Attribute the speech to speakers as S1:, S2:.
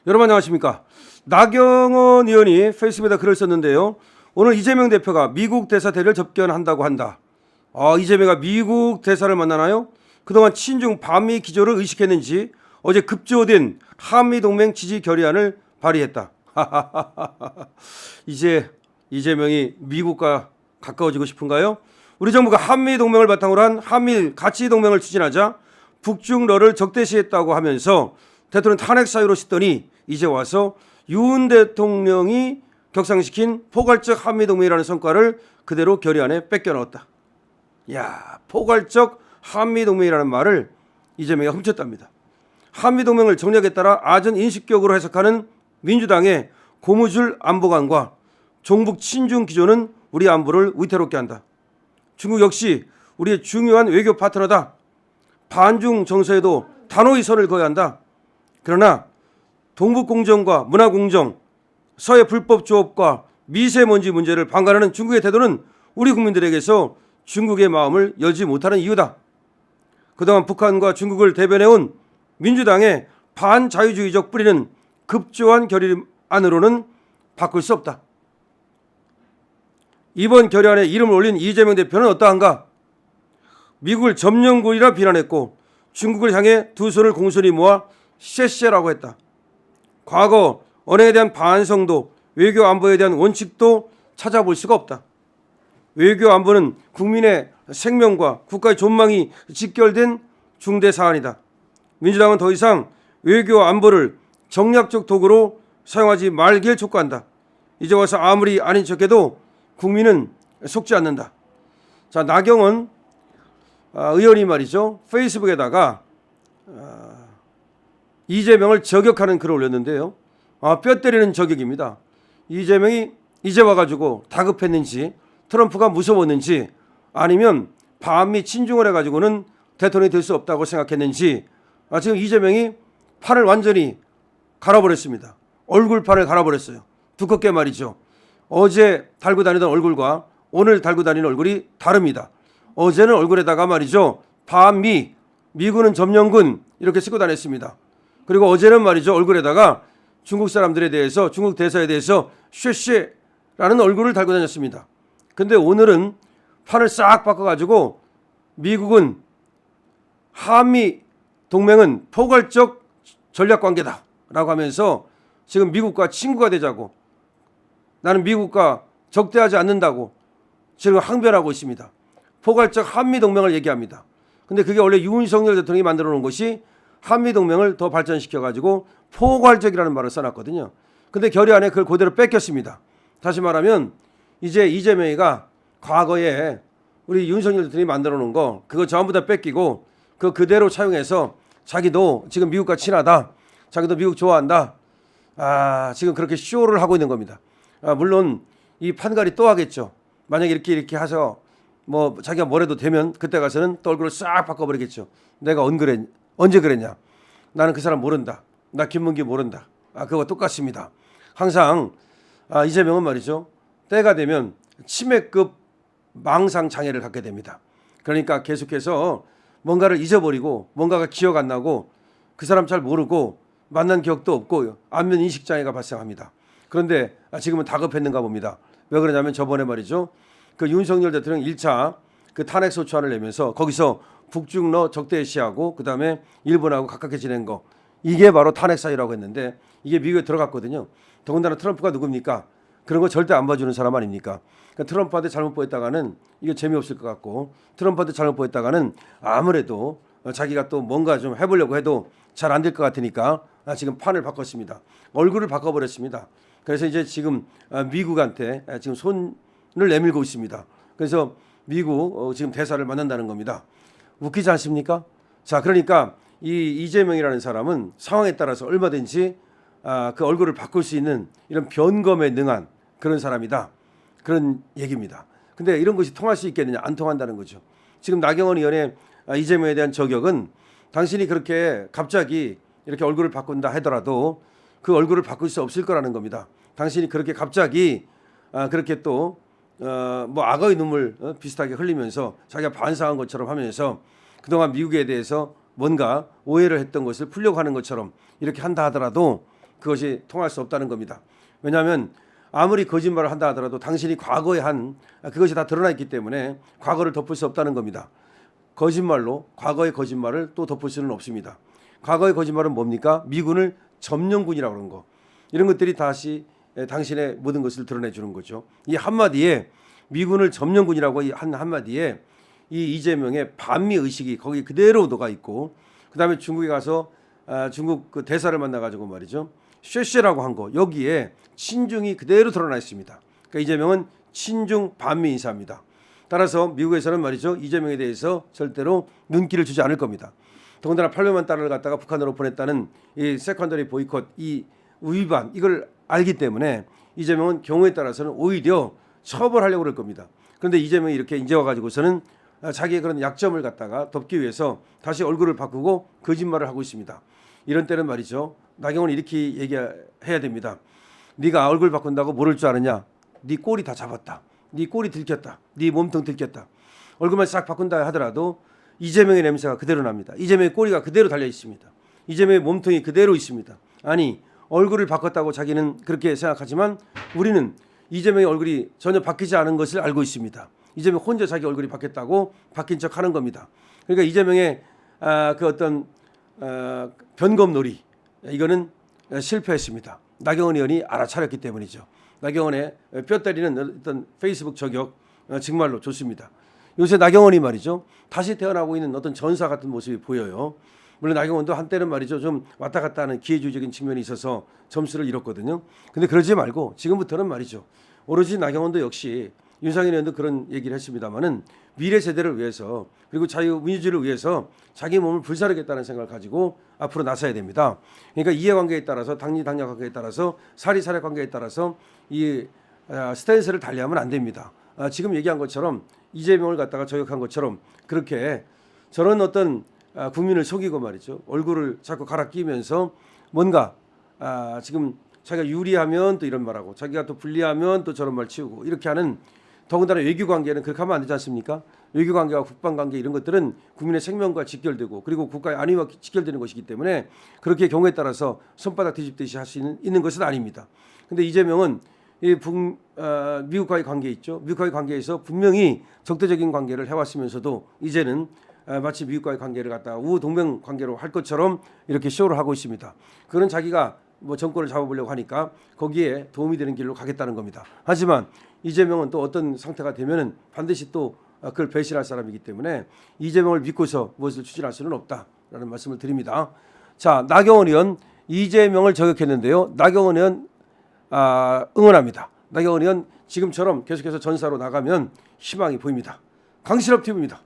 S1: 여러분 안녕하십니까. 나경원 의원이 페이스북에다 글을 썼는데요. 오늘 이재명 대표가 미국 대사 대리를 접견한다고 한다. 이재명이 미국 대사를 만나나요? 그동안 친중 반미 기조를 의식했는지 어제 급조된 한미동맹 지지 결의안을 발의했다. 이제 이재명이 미국과 가까워지고 싶은가요? 우리 정부가 한미동맹을 바탕으로 한 한미일 가치동맹을 추진하자 북중러를 적대시했다고 하면서 대통령 탄핵 사유로 씻더니 이제 와서 윤 대통령이 격상시킨 포괄적 한미동맹이라는 성과를 그대로 결의안에 뺏겨 넣었다. 야, 포괄적 한미동맹이라는 말을 이재명이 훔쳤답니다. 한미동맹을 정략에 따라 아전 인식격으로 해석하는 민주당의 고무줄 안보관과 종북 친중 기조는 우리 안보를 위태롭게 한다. 중국 역시 우리의 중요한 외교 파트너다. 반중 정서에도 단호히 선을 그어야 한다. 그러나 동북공정과 문화공정, 서해 불법 조업과 미세먼지 문제를 방관하는 중국의 태도는 우리 국민들에게서 중국의 마음을 열지 못하는 이유다. 그동안 북한과 중국을 대변해온 민주당의 반자유주의적 뿌리는 급조한 결의안으로는 바꿀 수 없다. 이번 결의안에 이름을 올린 이재명 대표는 어떠한가? 미국을 점령군이라 비난했고 중국을 향해 두 손을 공손히 모아 쎄쎄라고 했다. 과거 언행에 대한 반성도 외교 안보에 대한 원칙도 찾아볼 수가 없다. 외교 안보는 국민의 생명과 국가의 존망이 직결된 중대 사안이다. 민주당은 더 이상 외교 안보를 정략적 도구로 사용하지 말길 촉구한다. 이제 와서 아무리 아닌 척해도 국민은 속지 않는다. 자, 나경원 의원이 말이죠. 페이스북에다가 이재명을 저격하는 글을 올렸는데요. 뼈 때리는 저격입니다. 이재명이 이제 와가지고 다급했는지 트럼프가 무서웠는지 아니면 반미 친중을 해가지고는 대통령이 될 수 없다고 생각했는지 지금 이재명이 판을 완전히 갈아버렸습니다. 얼굴판을 갈아버렸어요. 두껍게 말이죠. 어제 달고 다니던 얼굴과 오늘 달고 다니는 얼굴이 다릅니다. 어제는 얼굴에다가 말이죠. 반미, 미군은 점령군 이렇게 쓰고 다녔습니다. 그리고 어제는 말이죠. 얼굴에다가 중국 사람들에 대해서 중국 대사에 대해서 쉐쉐라는 얼굴을 달고 다녔습니다. 근데 오늘은 판을 싹 바꿔가지고 미국은 한미 동맹은 포괄적 전략관계다 라고 하면서 지금 미국과 친구가 되자고 나는 미국과 적대하지 않는다고 지금 항변하고 있습니다. 포괄적 한미동맹을 얘기합니다. 근데 그게 원래 윤석열 대통령이 만들어 놓은 것이 한미동맹을 더 발전시켜가지고 포괄적이라는 말을 써놨거든요. 근데 결의안에 그걸 그대로 뺏겼습니다. 다시 말하면 이제 이재명이가 과거에 우리 윤석열 대통령이 만들어 놓은 거 그거 전부 다 뺏기고 그거 그대로 차용해서 자기도 지금 미국과 친하다. 자기도 미국 좋아한다. 지금 그렇게 쇼를 하고 있는 겁니다. 물론 이 판갈이 또 하겠죠. 만약에 이렇게 해서 뭐 자기가 뭐래도 되면 그때 가서는 또 얼굴을 싹 바꿔버리겠죠. 내가 언제 그랬냐. 나는 그 사람 모른다. 나 김문기 모른다. 그거 똑같습니다. 항상 이재명은 말이죠. 때가 되면 치매급 망상 장애를 갖게 됩니다. 그러니까 계속해서 뭔가를 잊어버리고 뭔가가 기억 안 나고 그 사람 잘 모르고 만난 기억도 없고 안면 인식 장애가 발생합니다. 그런데 지금은 다급했는가 봅니다. 왜 그러냐면 저번에 말이죠. 그 윤석열 대통령 1차 그 탄핵 소추안을 내면서 거기서 북중러 적대시하고 그다음에 일본하고 가깝게 지낸 거 이게 바로 탄핵 사유라고 했는데 이게 미국에 들어갔거든요. 더군다나 트럼프가 누굽니까? 그런 거 절대 안 봐주는 사람 아닙니까? 그러니까 트럼프한테 잘못 보였다가는 이게 재미없을 것 같고 트럼프한테 잘못 보였다가는 아무래도 자기가 또 뭔가 좀 해보려고 해도 잘 안 될 것 같으니까 지금 판을 바꿨습니다. 얼굴을 바꿔버렸습니다. 그래서 이제 지금 미국한테 지금 손을 내밀고 있습니다. 그래서 미국 지금 대사를 만난다는 겁니다. 웃기지 않습니까? 자, 그러니까 이 이재명이라는 사람은 상황에 따라서 얼마든지 그 얼굴을 바꿀 수 있는 이런 변검에 능한 그런 사람이다. 그런 얘기입니다. 근데 이런 것이 통할 수 있겠느냐? 안 통한다는 거죠. 지금 나경원 의원의 이재명에 대한 저격은 당신이 그렇게 갑자기 이렇게 얼굴을 바꾼다 하더라도 그 얼굴을 바꿀 수 없을 거라는 겁니다. 당신이 그렇게 갑자기 그렇게 또 뭐 악어의 눈물 비슷하게 흘리면서 자기가 반성한 것처럼 하면서 그동안 미국에 대해서 뭔가 오해를 했던 것을 풀려고 하는 것처럼 이렇게 한다 하더라도 그것이 통할 수 없다는 겁니다. 왜냐하면 아무리 거짓말을 한다 하더라도 당신이 과거에 한 그것이 다 드러나 있기 때문에 과거를 덮을 수 없다는 겁니다. 거짓말로 과거의 거짓말을 또 덮을 수는 없습니다. 과거의 거짓말은 뭡니까? 미군을 점령군이라고 하는 거. 이런 것들이 다시 당신의 모든 것을 드러내 주는 거죠. 이 한마디에 미군을 점령군이라고 한 한마디에 이 이재명의 반미 의식이 거기 그대로 녹아 있고, 그다음에 중국에 가서 중국 그 대사를 만나 가지고 말이죠, 쉐쉐라고 한 거, 여기에 친중이 그대로 드러나 있습니다. 그러니까 이재명은 친중 반미 인사입니다. 따라서 미국에서는 말이죠, 이재명에 대해서 절대로 눈길을 주지 않을 겁니다. 더군다나 800만 달러를 갖다가 북한으로 보냈다는 이 세컨더리 보이콧, 이 위반, 이걸 알기 때문에 이재명은 경우에 따라서는 오히려 처벌하려고 그럴 겁니다. 그런데 이재명이 이렇게 이제 와가지고서는 자기의 그런 약점을 갖다가 덮기 위해서 다시 얼굴을 바꾸고 거짓말을 하고 있습니다. 이런 때는 말이죠, 나경원이 이렇게 얘기해야 됩니다. 네가 얼굴 바꾼다고 모를 줄 아느냐? 네 꼬리 다 잡았다. 네 꼬리 들켰다. 네 몸통 들켰다. 얼굴만 싹 바꾼다 하더라도 이재명의 냄새가 그대로 납니다. 이재명의 꼬리가 그대로 달려 있습니다. 이재명의 몸통이 그대로 있습니다. 아니, 얼굴을 바꿨다고 자기는 그렇게 생각하지만 우리는 이재명의 얼굴이 전혀 바뀌지 않은 것을 알고 있습니다. 이재명 혼자 자기 얼굴이 바뀌었다고 바뀐 척 하는 겁니다. 그러니까 이재명의 그 어떤 변검놀이, 이거는 실패했습니다. 나경원 의원이 알아차렸기 때문이죠. 나경원의 뼈 때리는 어떤 페이스북 저격 정말로 좋습니다. 요새 나경원이 말이죠, 다시 태어나고 있는 어떤 전사 같은 모습이 보여요. 물론 나경원도 한때는 말이죠, 좀 왔다 갔다 하는 기회주의적인 측면이 있어서 점수를 잃었거든요. 근데 그러지 말고 지금부터는 말이죠, 오로지 나경원도 역시 윤상현 의원도 그런 얘기를 했습니다마는 미래 세대를 위해서, 그리고 자유민주주의를 위해서 자기 몸을 불사르겠다는 생각을 가지고 앞으로 나서야 됩니다. 그러니까 이해관계에 따라서, 당리당략 관계에 따라서, 사리사략 관계에 따라서 이 스탠스를 달리하면 안 됩니다. 지금 얘기한 것처럼 이재명을 갖다가 저격한 것처럼 그렇게 저런 어떤 국민을 속이고 말이죠, 얼굴을 자꾸 갈아 끼면서 뭔가 지금 자기가 유리하면 또 이런 말하고, 자기가 또 불리하면 또 저런 말 치우고, 이렇게 하는, 더군다나 외교관계는 그렇게 하면 안 되지 않습니까? 외교관계와 국방관계 이런 것들은 국민의 생명과 직결되고, 그리고 국가의 안위와 직결되는 것이기 때문에 그렇게 경우에 따라서 손바닥 뒤집듯이 할 수 있는 것은 아닙니다. 그런데 이재명은 이 미국과의 관계 있죠. 미국과의 관계에서 분명히 적대적인 관계를 해왔으면서도 이제는 마치 미국과의 관계를 갖다가 우동맹 관계로 할 것처럼 이렇게 쇼를 하고 있습니다. 그건 자기가 뭐 정권을 잡아보려고 하니까 거기에 도움이 되는 길로 가겠다는 겁니다. 하지만 이재명은 또 어떤 상태가 되면은 반드시 또 그걸 배신할 사람이기 때문에 이재명을 믿고서 무엇을 추진할 수는 없다라는 말씀을 드립니다. 자, 나경원 의원 이재명을 저격했는데요. 나경원 의원 응원합니다. 나경원 의원 지금처럼 계속해서 전사로 나가면 희망이 보입니다. 강신업 TV입니다.